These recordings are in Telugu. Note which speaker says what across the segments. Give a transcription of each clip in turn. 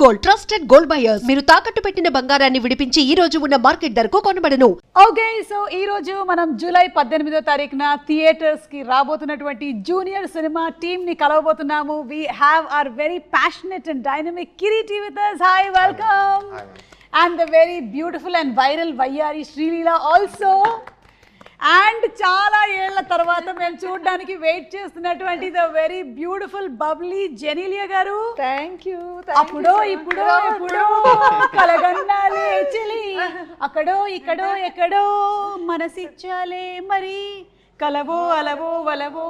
Speaker 1: Gold, trusted gold buyers. మీరు తాకట్టు పెట్టిన బంగారాన్ని విడిపించి ఈ రోజు ఉన్న మార్కెట్ ధరకు కొనబడను.
Speaker 2: ఓకే, సో ఈ రోజు మనం జూలై 18వ తారీఖున థియేటర్స్ కి రాబోతున్నటువంటి జూనియర్ సినిమా టీమ్ ని కలవబోతున్నాము. We have our very passionate and dynamic Kireeti with us. Hi, welcome. And the very beautiful and viral వయ్యారి శ్రీలీల ఆల్సో. అండ్ చాలా ఏళ్ల తర్వాత మేము చూడడానికి వెయిట్ చేస్తున్నటువంటి the very beautiful bubbly Genelia garu.
Speaker 3: Thank you.
Speaker 2: అప్పుడో ఇప్పుడో కలగన్నాలే చెలి, అక్కడో ఇక్కడో ఎక్కడో మనసిచ్చాలే మరి, కలవో అలవో వలవో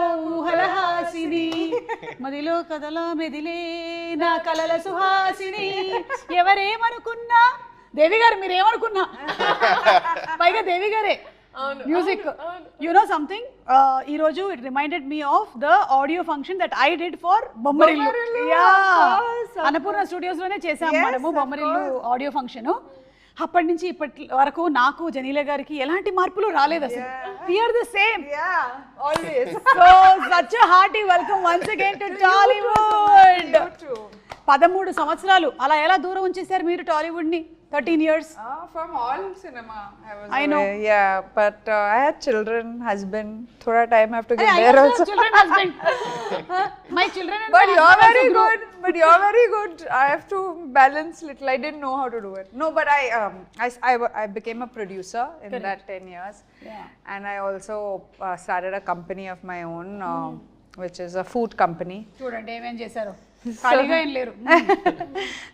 Speaker 2: ఓ ఊహలహాసిని, మదిలో కథలా మెదిలే నా కలల సుహాసిని. ఎవరేమనుకున్నా దేవి గారు, మీరేమనుకున్నా పైగా దేవి గారే మ్యూజిక్. యు నో సంథింగ్, ఈ రోజు it reminded me of the audio function that I did for Bommarillu. Annapurna studios లోనే చేసాము మనము బొమ్మరిల్లు ఆడియో ఫంక్షన్. అప్పటి నుంచి ఇప్పటి వరకు నాకు జనీల గారికి ఎలాంటి మార్పులు రాలేదు అసలు. We are the same.
Speaker 3: Always.
Speaker 2: So such a hearty welcome once again to Tollywood. 13 సంవత్సరాలు అలా ఎలా దూరం ఉంచేశారు మీరు టాలీవుడ్ ని? 13 years.
Speaker 3: From all cinema.
Speaker 2: I know.
Speaker 3: Yeah, but I had children, husband. Thoda time I have to get there also.
Speaker 2: Children, husband. My children and
Speaker 3: But
Speaker 2: my
Speaker 3: you're
Speaker 2: husband
Speaker 3: very
Speaker 2: also grew.
Speaker 3: good. But you're very good. I have to balance little. I didn't know how to do it. No, but I became a producer in that 10 years.
Speaker 2: Yeah.
Speaker 3: And I also started a company of my own, which is a food company.
Speaker 2: చూడండి ఏమేం చేశారు, ఖాళీగా ఏం లేరు.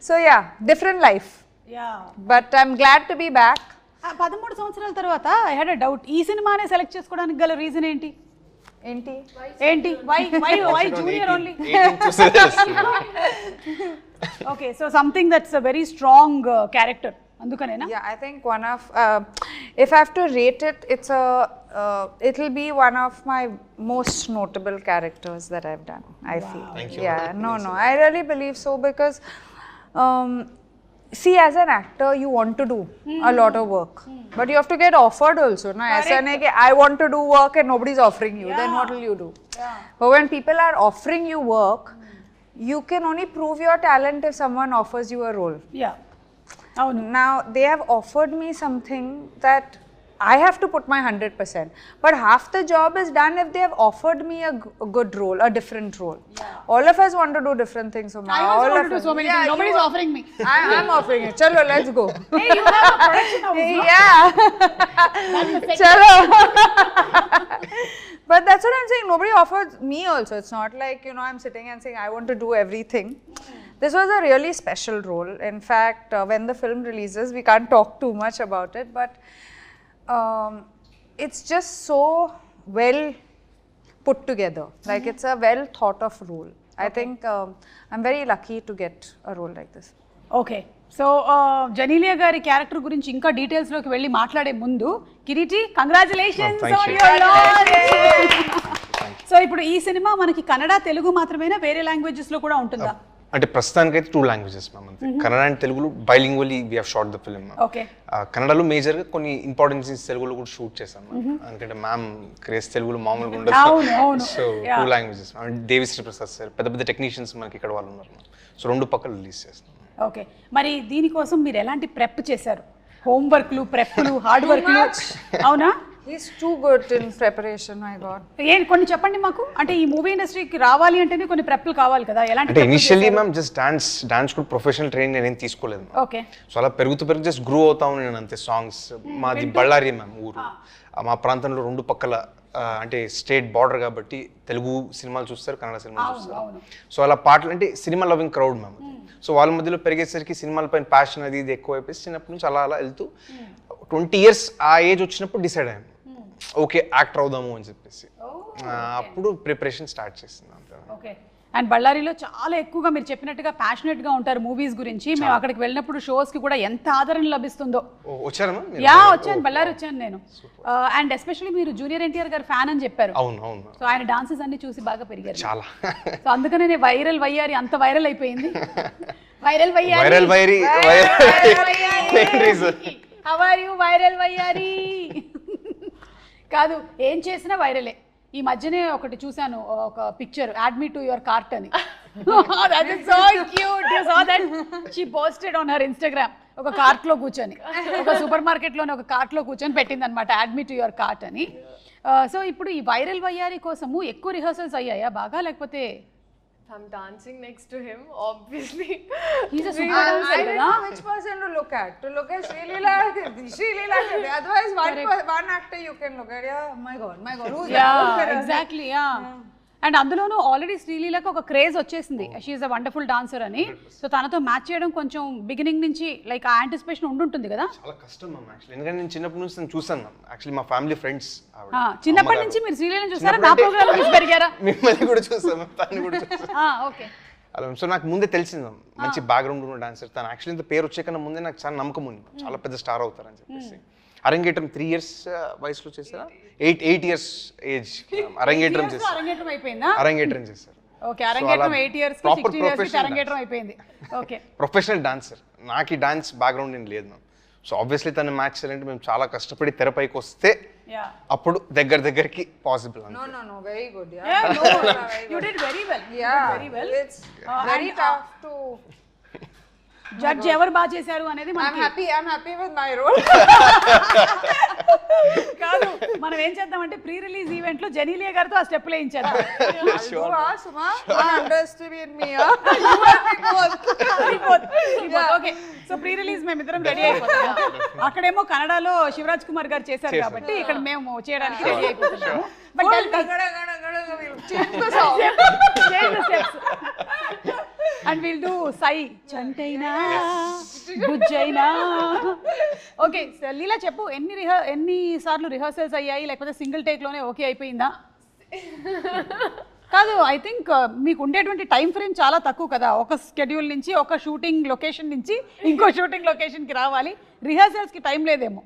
Speaker 3: So yeah, different life.
Speaker 2: Yeah.
Speaker 3: But I'm glad to be back.
Speaker 2: 13 సంవత్సరాల తర్వాత ఐ హ్యాడ్ ఎ డౌట్, ఈ సినిమానే సెలెక్ట్ చేసుకోవడానికి గల రీజన్ ఏంటి? ఏంటి why junior only? Okay, so something that's a very strong character, అందుకనేనా?
Speaker 3: Yeah, I think one of if I have to rate it, it'll be one of my most notable characters that I've done. I feel.
Speaker 4: Thank you.
Speaker 3: Yeah, no, I really believe so because see, as an actor, you want to do a lot of work, but you have to get offered also. Na, aisa nahi ki I want to do work and nobody's offering you. Then what will you do? But when people are offering you work, you can only prove your talent if someone offers you a role.
Speaker 2: Yeah. అవును.
Speaker 3: Now they have offered me something that I have to put my 100%, but half the job is done if they have offered me a good role, a different role. All of us want to do different things. So
Speaker 2: I also want to do so many things. Nobody is offering me.
Speaker 3: I'm offering it. Chalo, let's go.
Speaker 2: Hey, you have a production house.
Speaker 3: Yeah. Chalo. But that's what I'm saying. Nobody offers me also. It's not like, I'm sitting and saying I want to do everything. This was a really special role. In fact, when the film releases, we can't talk too much about it, but it's just so well put together. Like it's a well thought of role. I think I'm very lucky to get a role like this.
Speaker 2: Okay, so Genelia గారి క్యారెక్టర్ గురించి ఇంకా డీటెయిల్స్ లోకి వెళ్ళి మాట్లాడే ముందు, Kireeti, congratulations on your launch. So ఇప్పుడు ఈ సినిమా మనకి కన్నడ, తెలుగు మాత్రమేనా, వేరే లాంగ్వేజెస్ లో కూడా ఉంటుందా?
Speaker 4: అంటే ప్రస్తుతానికి అయితే 2 languages మ్యామ్, అంతే. కన్నడ అండ్ తెలుగులో bilingually we have shot the film.
Speaker 2: Okay.
Speaker 4: కన్నడలో మేజర్గా కొన్ని ఇంపార్టెంట్ సీన్స్ తెలుగులో కూడా షూట్ చేశాం మ్యామ్. ఎందుకంటే మ్యామ్ క్రేజ్ తెలుగులో మామూలుగా ఉండదు. So 2 languages. Devi Sri Prasad sir, పెద్ద పెద్ద టెక్నీషియన్స్ మనకి ఇక్కడ వాళ్ళు ఉన్నారు. సో 2 పక్కలు రిలీజ్ చేస్తాం.
Speaker 2: ఓకే, మరి దీనికోసం మీరు ఎలాంటి ప్రెప్ చేశారు? హోంవర్క్లు, ప్రెప్లు, హార్డ్ వర్క్లు, అవునా?
Speaker 3: He's too good in preparation, my God.
Speaker 2: కొన్ని చెప్పండి మాకు. అంటే ఈ మూవీ ఇండస్ట్రీకి రావాలి అంటేనే కొన్ని ప్రెప్లు కావాలి కదా, ఎలాంటి?
Speaker 4: అంటే ఇనిషియల్లీ మ్యామ్ జస్ట్ డాన్స్ కూడా ప్రొఫెషనల్ ట్రైనింగ్ నేనేం తీసుకోలేదు.
Speaker 2: ఓకే. సో
Speaker 4: అలా పెరుగుతూ జస్ట్ గ్రో అవుతాను నేను అంతే. సాంగ్స్ మాది బళ్ళారి మ్యామ్ ఊరు. మా ప్రాంతంలో 2 పక్కల అంటే స్టేట్ బార్డర్ కాబట్టి తెలుగు సినిమాలు చూస్తారు, కన్నడ సినిమాలు చూస్తారు. సో అలా పాటలు అంటే cinema loving crowd ma'am. So వాళ్ళ మధ్యలో పెరిగేసరికి సినిమాలపైన ప్యాషన్ అది ఇది ఎక్కువ అయిపోయి చిన్నప్పటి నుంచి అలా వెళ్తూ 20 years ఆ ఏజ్ వచ్చినప్పుడు డిసైడ్ అయ్యాను, ఓకే యాక్టర్ అవుదాము అని చెప్పేసి. అప్పుడు ప్రిపరేషన్ స్టార్ట్ చేసింది అంతే.
Speaker 2: ఓకే. అండ్ బళ్ళారిలో చాలా ఎక్కువగా మీరు చెప్పినట్టుగా ప్యాషనెట్ గా ఉంటారు మూవీస్ గురించి. మేము అక్కడికి వెళ్ళినప్పుడు షోస్ కి కూడా ఎంత ఆదరణ లభిస్తుందో.
Speaker 4: వచ్చారమ్మా?
Speaker 2: వచ్చాను, బళ్ళారి వచ్చాను నేను. అండ్ ఎస్పెషల్లీ మీరు జూనియర్ ఎన్టీఆర్ గారు ఫ్యాన్ అని చెప్పారు.
Speaker 4: అవును.
Speaker 2: సో ఆయన డాన్సెస్ అన్ని చూసి బాగా పెరిగారు
Speaker 4: చాలా.
Speaker 2: సో అందుకనే వైరల్ వయ్యారి అంత వైరల్ అయిపోయింది. వైరల్ వయ్యారి. హౌ ఆర్ యు వైరల్ వయ్యారి? కాదు, ఏం చేసినా వైరలే. ఈ మధ్యనే ఒకటి చూశాను, ఒక picture, add me to your cart అని. That is so cute. You saw that she posted on her Instagram ఒక కార్ట్లో కూర్చొని, ఒక సూపర్ మార్కెట్లోనే ఒక కార్ట్లో కూర్చొని పెట్టింది అనమాట, add me to your cart అని. సో ఇప్పుడు ఈ వైరల్ వయ్యారి కోసము ఎక్కువ రిహర్సల్స్ అయ్యాయా బాగా, లేకపోతే
Speaker 5: I'm dancing next to him, obviously.
Speaker 2: he's a super
Speaker 3: I
Speaker 2: dancer
Speaker 3: don't
Speaker 2: కదా.
Speaker 3: know which person to look at. To look at Srilila, otherwise one actor you can look at. Yeah, my God, who's that?
Speaker 2: Exactly and అందులోనూ ఆల్రెడీ శ్రీలీలకు ఒక క్రేజ్ వచ్చేసింది, షీఈ్ అ వండర్ఫుల్ డాన్సర్ అని. సో తనతో మ్యాచ్ చేయడం కొంచెం బిగినింగ్ నుంచి లైక్ ఆ యాంటిసిపేషన్ ఉండుంటుంది కదా.
Speaker 4: చాలా కష్టం మ్యామ్ యాక్చువల్లీ, ఎందుకంటే నేను చిన్నప్పటి నుంచి నేను చూసాను మ్యామ్. యాక్చువల్లీ మా ఫ్యామిలీ ఫ్రెండ్స్
Speaker 2: చిన్నప్పటి నుంచి మీరు శ్రీలీలను చూసారా, నా ప్రోగ్రామ్ చూసి పెరిగారా?
Speaker 4: మిమ్మల్ని కూడా చూసాను, తను కూడా చూసాను.
Speaker 2: ఓకే.
Speaker 4: అలా సో నాకు ముందే తెలిసింది మ్యామ్, మంచి బ్యాక్గ్రౌండ్ ఉన్న డాన్సర్ తను. యాక్చువల్లీ ఇంత పేరు వచ్చే కన్నా ముందే నాకు చాలా నమ్మకం ఉంది, చాలా పెద్ద స్టార్ అవుతారని చెప్పేసి. అరంగేట్రం 3 years వయసులో చేశారా, 8 years ఏజ్ అరంగేట్రం చేశారు.
Speaker 2: అరంగేట్రం అయిపోయిందా?
Speaker 4: అరంగేట్రం చేశారు.
Speaker 2: ఓకే, అరంగేట్రం 8 years కి 16 years కి అరంగేట్రం అయిపోయింది. Okay,
Speaker 4: professional dancer. నాకు ఈ డాన్స్ బ్యాక్గ్రౌండ్ ఏం లేదు మ్యామ్. సో ఆబ్వియస్లీ తను మ్యాచ్ చేయాలంటే మేము చాలా కష్టపడి తెరపైకి వస్తే అప్పుడు దగ్గరికి possible.
Speaker 3: No, very good. Yeah,
Speaker 2: yeah, no, you did very well.
Speaker 3: Yeah,
Speaker 2: very well.
Speaker 3: It's very tough to
Speaker 2: judge ఎవరు బాగా చేశారు అనేది
Speaker 3: I'm happy with my role.
Speaker 2: కాదు, మనం ఏం చేద్దామంటే ప్రీ రిలీజ్ ఈవెంట్ లో జెనీలియా గారితో ఆ స్టెప్ వేయించేద్దాం.
Speaker 3: Suma, don't underestimate me.
Speaker 2: Okay, so pre release మేమిద్దరం రెడీ అయిపోతాం. అక్కడేమో కన్నడలో శివరాజ్ కుమార్ గారు చేశారు కాబట్టి ఇక్కడ మేము చేయడానికి రెడీ అయిపోతున్నాము. But and will do Sye చంటైనా బుజ్జైనా. ఓకే, లీలా చెప్పు, ఎన్ని సార్లు రిహర్సల్స్ అయ్యాయి, లేకపోతే సింగిల్ టేక్ లోనే ఓకే అయిపోయిందా? కాదు, ఐ థింక్ మీకు ఉండేటువంటి టైం ఫ్రేమ్ చాలా తక్కువ కదా, ఒక స్కెడ్యూల్ నుంచి ఒక షూటింగ్ లొకేషన్ నుంచి ఇంకో షూటింగ్ లొకేషన్కి రావాలి, రిహర్సల్స్కి టైం లేదేమో.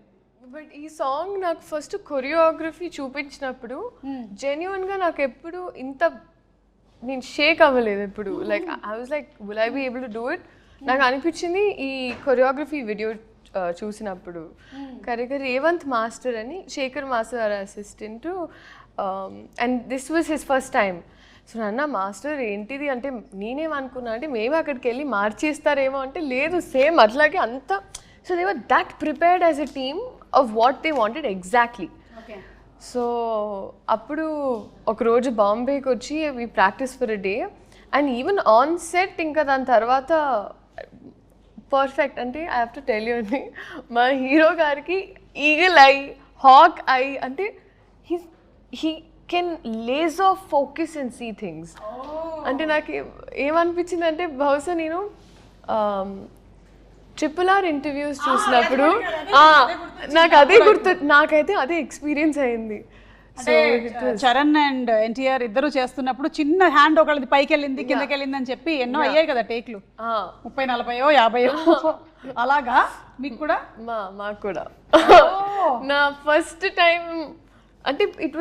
Speaker 5: బట్ ఈ సాంగ్ నాకు ఫస్ట్ కొరియోగ్రఫీ చూపించినప్పుడు జెన్యున్గా నాకు ఎప్పుడు ఇంత నేను షేక్ అవ్వలేదు ఎప్పుడు. Like I was like will I be able to do it. నాకు అనిపించింది ఈ కొరియోగ్రఫీ వీడియో చూసినప్పుడు కరెక్ట్గా రేవంత్ మాస్టర్ అని, Sekhar master assistant, and this was his first time. So నాన్న మాస్టర్ ఏంటిది అంటే నేనేమనుకున్నా అంటే మేము అక్కడికి వెళ్ళి మార్చేస్తారేమో అంటే లేదు, సేమ్ అట్లాగే అంతా. So they were that prepared as a team of what they wanted exactly. So అప్పుడు ఒకరోజు బాంబేకి వచ్చి we practice for a day and even on set ఇంకా దాని తర్వాత పర్ఫెక్ట్. అంటే I have to tell you అండి, మా హీరో గారికి ఈగల్ ఐ, హాక్ ఐ, అంటే he can laser focus and see things. అంటే నాకు ఏమనిపించింది అంటే బహుశా నేను RRR ఇంటర్వ్యూస్ చూసినప్పుడు నాకు అదే గుర్తు, నాకైతే అదే ఎక్స్పీరియన్స్ అయింది.
Speaker 2: అంటే చరణ్ అండ్ ఎన్టీఆర్ ఇద్దరు చేస్తున్నప్పుడు చిన్న హ్యాండ్ ఒకళ్ళది పైకి వెళ్ళింది కిందకి వెళ్ళింది అని చెప్పి ఎన్నో అయ్యాయి కదా టేక్లు, 30, 40, 50. అలాగా మీకు కూడా?
Speaker 5: మాకు కూడా నా ఫస్ట్ టైం అంటే it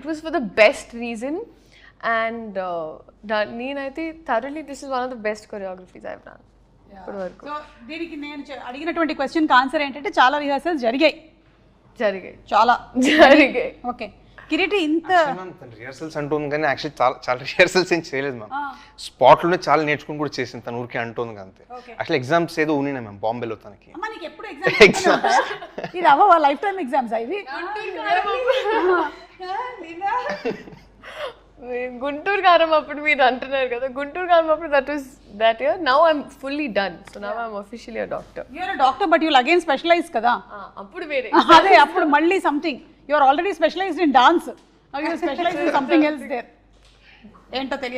Speaker 5: was for the best reason. And నేనైతే thoroughly this is one of the best choreographies I have done ఇప్పటి వరకు.
Speaker 2: సో దీనికి నేను అడిగినటువంటి క్వశ్చన్కి ఆన్సర్ ఏంటంటే చాలా రిహర్సల్స్ జరిగాయి. చాలా జరిగాయి. ఓకే, కిరీటి ఇంత
Speaker 4: రిహర్సల్స్ అంటుంది కానీ యాక్చువల్లీ చాలా రిహర్సల్స్ ఏం చేయలేదు మ్యామ్. స్పాట్లోనే చాలా నేర్చుకుని కూడా చేసింది తను, ఊరికే అంటుంది అంతే. యాక్చువల్లీ ఎగ్జామ్స్ ఏదో ఉన్నాయి మ్యామ్ బాంబేలో తనకి.
Speaker 2: ఎప్పుడు ఎగ్జామ్స్? ఇది అవ్వ లైఫ్ టైమ్ ఎగ్జామ్స్ ఇవి?
Speaker 5: గుంటూరు కారం అప్పుడు మీరు అంటున్నారు కదా, గుంటూరు కారం అప్పుడు that year. Now I'm fully done, so now I'm officially a doctor.
Speaker 2: You're a doctor but you'll again specialize kada.
Speaker 5: అప్పుడు వేరే
Speaker 2: అదే అప్పుడు మళ్ళీ something. You're already specialized in dance, now you're specialized in something else there. ఏంటో తెలియదు.